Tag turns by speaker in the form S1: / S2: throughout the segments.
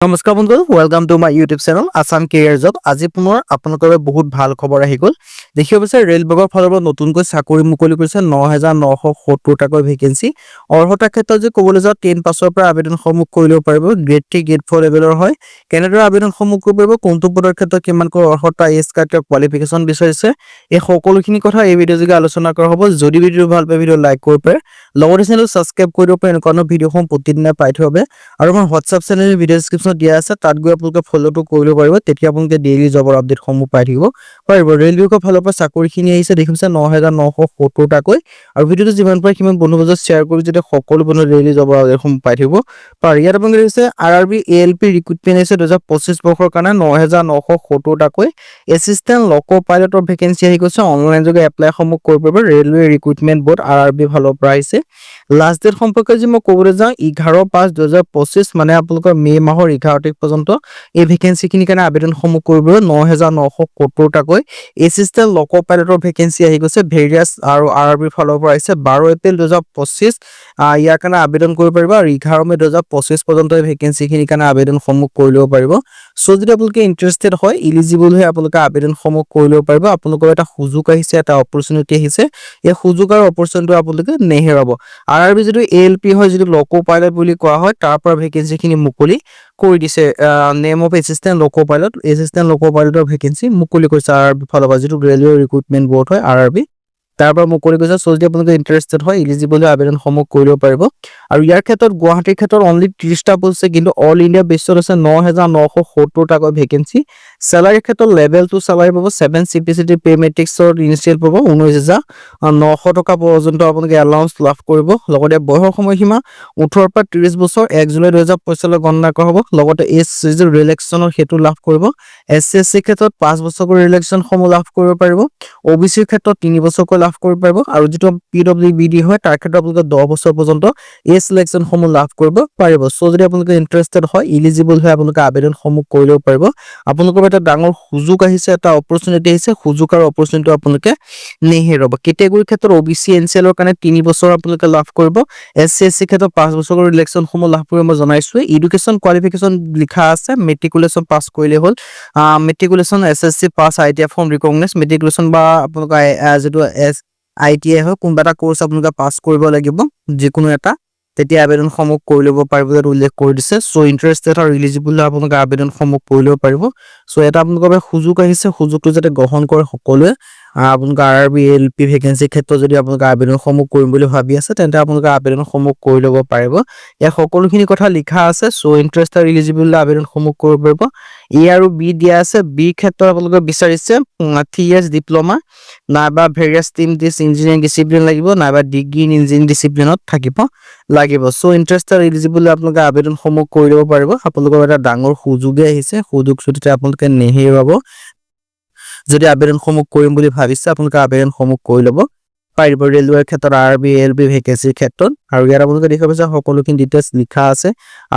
S1: নমস্কাৰ বন্ধু, welcome to my YouTube channel Assam career job. আজি পুনৰ আপোনালোকৰ বাবে বহুত ভাল খবৰ আহি গ'ল। দেখিব পাইছে ৰেল বিভাগৰ ফালৰ পৰা নতুনকৈ চাকৰি মুকলি কৰিছে ৯,৯৭০টাকৈ ভেকেঞ্চি। অৰ্হতাৰ ক্ষেত্ৰত যদি ক'বলৈ যাওঁ 10 পাছৰ পৰা আবেদনসমূহ কৰি ল'ব পাৰিব। গ্ৰেড 3 গ্ৰেড 4 লেভেলৰ হয়। কেনেদৰে আবেদনসমূহ কৰিব পাৰিব, কোনটো পদৰ ক্ষেত্ৰত কিমানকৈ অৰ্হতা, এজ কাৰ্ড, কোৱালিফিকেশ্যন বিচাৰিছে, এই সকলোখিনি কথা এই ভিডিঅ' যোগে আলোচনা কৰা হ'ব। যদি ভিডিঅ' ভাল পায় ভিডিঅ' লাইক কৰিব পাৰে, লগতে চেনেল ছাবস্ক্ৰাইব কৰি দিব পাৰে। এনেকুৱা ভিডিঅ'সমূহ প্ৰতিদিনে পাই থৈ হবে। আৰু আমাৰ হোৱাটছআপ চেনেল ভিডিঅ' ডেছক্ৰিপশ্যনত দিয়া আছে, তাত গৈ আপোনালোকে ফ'ল'টো কৰি ল'ব পাৰিব। তেতিয়া আপোনালোকে ডেইলি জবৰ আপডেটসমূহ পাই থাকিব পাৰিব। ৰেল বিভাগৰ ফালৰ পৰা চাকৰিখিনি আহিছে, দেখিছে ৯,৯৭০টাকৈ। আৰু ভিডিঅ'টো যিমান পাৰে সিমান বন্ধু বান্ধৱক শ্বেয়াৰ কৰি যাতে সকলো বন্ধু ডেইলি জবৰ আপডেটসমূহ পাই থাকিব পাৰে। ইয়াত আপোনালোকে দেখিছে RRB ALP ৰিক্ৰুটমেণ্ট আহিছে 2025 বৰ্ষৰ কাৰণে ৯,৯৭০টাকৈ। এছিষ্টেণ্ট লক' পাইলটৰ ভেকেঞ্চি আহি গৈছে। অনলাইন যোগে এপ্লাইসমূহ কৰিব পাৰিব। ৰেলৱে ৰিক্ৰুটমেণ্ট বৰ্ড RRB ফালৰ পৰা আহিছে। লাষ্ট ডেট সম্পৰ্কে যদি মই ক'বলৈ যাওঁ 11/5/2025, মানে আপোনালোকৰ মে' মাহৰ 11 তাৰিখ পৰ্যন্ত এই ভেকেঞ্চিখিনিৰ কাৰণে আবেদনসমূহ কৰিব ৯,৯৭০টাকৈ। এছিষ্টেণ্ট লক' পাইলটৰ ভেকেঞ্চি আহি গৈছে ভেৰিয়াছ আৰু RRB ফালৰ পৰা আহিছে 12 এপ্ৰিল 2025। ইয়াৰ কাৰণে আবেদন কৰিব পাৰিব। আৰু 11 মে' 2025 পৰ্যন্ত এই ভেকেঞ্চিখিনিৰ কাৰণে আবেদনসমূহ কৰি ল'ব পাৰিব। চ' যদি আপোনালোকে ইণ্টাৰেষ্টেড হয়, ইলিজিবল হৈ আপোনালোকে আবেদনসমূহ কৰি ল'ব পাৰিব। আপোনালোকৰ এটা সুযোগ আহিছে, এটা অপৰচুনিটি আহিছে। এই সুযোগ আৰু অপৰচুনিটি আপোনালোকে নেহেৰাব। RRB যিটো ALP হয়, যিটো লক' পাইলট বুলি কোৱা হয়, তাৰ পৰা ভেকেঞ্চিখিনি মুকলি কৰি দিছে। Name of assistant loco' pilot, assistant loco' পাইলটৰ ভেকেঞ্চি মুকলি কৰিছে RRB ফালৰ পৰা, যিটো ৰেলৱে ৰিক্ৰুটমেণ্ট বৰ্ড হয় RRB, তাৰ পৰা মুকলি কৰিছে। চ' যদি আপোনালোকে ইণ্টাৰেষ্টেড হয়, ইলিজিবল হৈ আবেদনসমূহ কৰি ল'ব পাৰিব। আৰু ইয়াৰ ক্ষেত্ৰত গুৱাহাটীৰ ক্ষেত্ৰত অনলি 30টা পোষ্ট আছে, কিন্তু অল ইণ্ডিয়া বেছত আছে ৯,৯৭০টাকৈ ভেকেঞ্চি। চেলাৰীৰ ক্ষেত্ৰত লেভেল 2 চেলাৰী পাব। 7 CPCT পে মেট্ৰিক্সৰ ইনিচিয়েল পাব 19,900 টকা পৰ্যন্ত আপোনালোকে এলাউন্স লাভ কৰিব। লগতে বয়সৰ সময়সীমা 18 পৰা 30 বছৰ 1 জুলাই 2025 গণনা কৰা হ'ব। লগতে এজ যিটো ৰিলেক্সনৰ সেইটো লাভ কৰিব। SC/SC ক্ষেত্ৰত 5 বছৰকৈ ৰিলেক্সনসমূহ লাভ কৰিব পাৰিব। OBC ক্ষেত্ৰত 3 বছৰকৈ লাভ কৰিব পাৰিব। আৰু যিটো PWBD হয়, তাৰ ক্ষেত্ৰত আপোনালোকে 10 বছৰ পৰ্যন্ত এই চিলেকশ্যনসমূহ লাভ কৰিব পাৰিব। চ' যদি আপোনালোকে ইণ্টাৰেষ্টেড হয়, ইলিজিবল হৈ আপোনালোকে আবেদনসমূহ কৰি ল'ব পাৰিব। আপোনালোকৰ এটা ডাঙৰ সুযোগ আহিছে, এটা অপৰচুনিটি আহিছে। সুযোগ আৰু অপৰচুনিটি আপোনালোকে নেহেৰাব। কেটেগৰীৰ ক্ষেত্ৰত OBC NCLৰ কাৰণে 3 বছৰ আপোনালোকে লাভ কৰিব। SC/SC ক্ষেত্ৰত 5 বছৰৰ ৰিলেক্সনসমূহ লাভ কৰিব। মই জনাইছোঁ এডুকেশ্যন কোৱালিফিকেশ্যন লিখা আছে, মেট্ৰিকুলেশ্যন পাছ কৰিলে হ'ল। Matriculation SSC pass, ITI from recognise matriculation বা আপোনালোকৰ যিটো ITI হয়, কোনোবা এটা কোৰ্চ আপোনালোকে পাছ কৰিব লাগিব, যিকোনো এটা, তেতিয়া আবেদনসমূহ কৰি ল'ব পাৰিব বুলি উল্লেখ কৰি দিছে। চ' ইণ্টাৰেষ্টেড আৰু ইলিজিবল হৈ আপোনালোকে আবেদনসমূহ কৰি ল'ব পাৰিব। চ' এটা আপোনালোকৰ বাবে সুযোগ আহিছে, সুযোগটো যাতে গ্ৰহণ কৰে সকলোৱে। আপোনালোকে RRB ALP ভেকেঞ্চিৰ ক্ষেত্ৰত যদি আপোনালোকে আবেদনসমূহ কৰিম বুলি ভাবি আছে, তেন্তে আপোনালোকে আবেদনসমূহ কৰি ল'ব পাৰিব। ইয়াত সকলোখিনি কথা লিখা আছে। চ' ইণ্টাৰেষ্ট আৰু ইলিজিবল আবেদনসমূহ কৰিব পাৰিব। A আৰু B দিয়া আছে। B ক্ষেত্ৰত আপোনালোকে বিচাৰিছে 3 years ডিপ্ল'মা, নাইবা ভেৰিয়াছ টিম দিছ ইঞ্জিনিয়াৰিং ডিচিপ্লিন লাগিব, নাইবা ডিগ্ৰী ইন ইঞ্জিনিয়াৰিং ডিচিপ্লিনত থাকিব লাগিব। চ' ইণ্টাৰেষ্ট আৰু ইলিজিবল আপোনালোকে আবেদনসমূহ কৰি ল'ব পাৰিব। আপোনালোকৰ এটা ডাঙৰ সুযোগে আহিছে, সুযোগ যদি আপোনালোকে নেহেৰুৱাব। যদি আবেদনসমূহ কৰিম বুলি ভাবিছে, আপোনালোকে আবেদনসমূহ কৰি ল'ব পাৰিব ৰেলৱেৰ ক্ষেত্ৰত, RRB ALP ভেকেঞ্চিৰ ক্ষেত্ৰত। আৰু ইয়াত আপোনালোকে দেখিব পাইছে সকলোখিনি ডিটেইলছ লিখা আছে।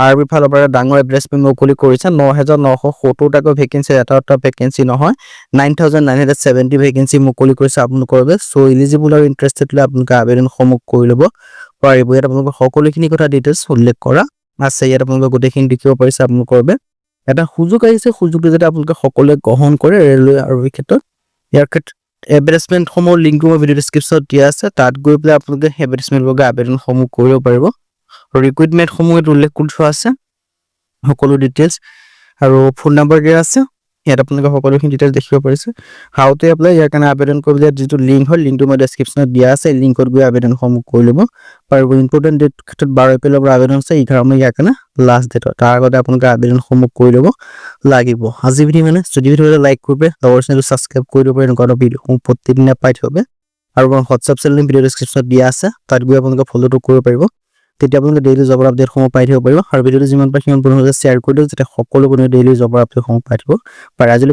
S1: RRB ফালৰ পৰা ডাঙৰ এডভাৰটাইজমেণ্ট মুকলি কৰিছে। ৯,৯৭০টাকৈ ভেকেঞ্চি, এটা ভেকেঞ্চি নহয়, 9,970 ভেকেঞ্চি মুকলি কৰিছে আপোনালোকৰ বাবে। চ' ইলিজিবল আৰু ইণ্টাৰেষ্টেড লৈ আপোনালোকে আবেদনসমূহ কৰি ল'ব পাৰিব। ইয়াত আপোনালোকৰ সকলোখিনি কথা ডিটেইলছ উল্লেখ কৰা আছে। ইয়াত আপোনালোকে গোটেইখিনি দেখিব পাৰিছে। আপোনালোকৰ বাবে এটা সুযোগ আহিছে, সুযোগটো যাতে আপোনালোকে সকলোৱে গ্ৰহণ কৰে ৰেলৱে RRB ক্ষেত্ৰত। ইয়াৰ ক্ষেত্ৰত এডভাৰটাইজমেণ্টসমূহৰ লিংকটো মই ভিডিঅ' ডেছক্ৰিপশ্যনত দিয়া আছে, তাত গৈ পেলাই আপোনালোকে এডভাৰটাইজমেণ্ট লগাই আবেদনসমূহ কৰিব পাৰিব। ৰিক্ৰুইটমেণ্টসমূহ ইয়াত উল্লেখ কৰি থোৱা আছে, সকলো ডিটেইলছ আৰু ফোন নম্বৰ দিয়া আছে। ইয়াত আপোনালোকে সকলোখিনি ডিটেইলছ দেখিব পাৰিছে। হাউ টু এপ্লাই, ইয়াৰ কাৰণে আবেদন কৰিবলৈ যিটো লিংক হয়, লিংকটো মই ডেছক্ৰিপশ্যনত দিয়া আছে। লিংকত গৈ আবেদনসমূহ কৰি ল'ব পাৰিব। ইম্পৰ্টেণ্ট ডেট ক্ষেত্ৰত 12 এপ্ৰিলৰ পৰা আবেদন আছে, 11 মে' ইয়াৰ কাৰণে লাষ্ট ডেট হয়। তাৰ আগতে আপোনালোকে আবেদনসমূহ কৰি ল'ব লাগিব। আজি ভিডিঅ' যদি ভিডিঅ'টো লাইক কৰিব, লগৰ চেনেলটো ছাবস্ক্ৰাইব কৰি দিব পাৰে। এনেকুৱা ভিডিঅ'সমূহ প্ৰতিদিনে পাই থ'ব। আৰু মোৰ হোৱাটছআপ চেনেল ভিডিঅ' ডেছক্ৰিপশ্যনত দিয়া আছে, তাত গৈ আপোনালোকে ফ'ল'টো কৰিব পাৰিব। তেতিয়া আপোনালোকে ডেইলি জবৰ আপডেটসমূহ পাই থাকিব পাৰিব। আৰু ভিডিঅ'টো যিমান পাৰে সিমান পৰিমাণে শ্বেয়াৰ কৰি দিয়ক, যাতে সকলো বন্ধুৱে ডেইলি জবৰ আপডেটসমূহ পাই থাকিব পাৰে। আজিলৈ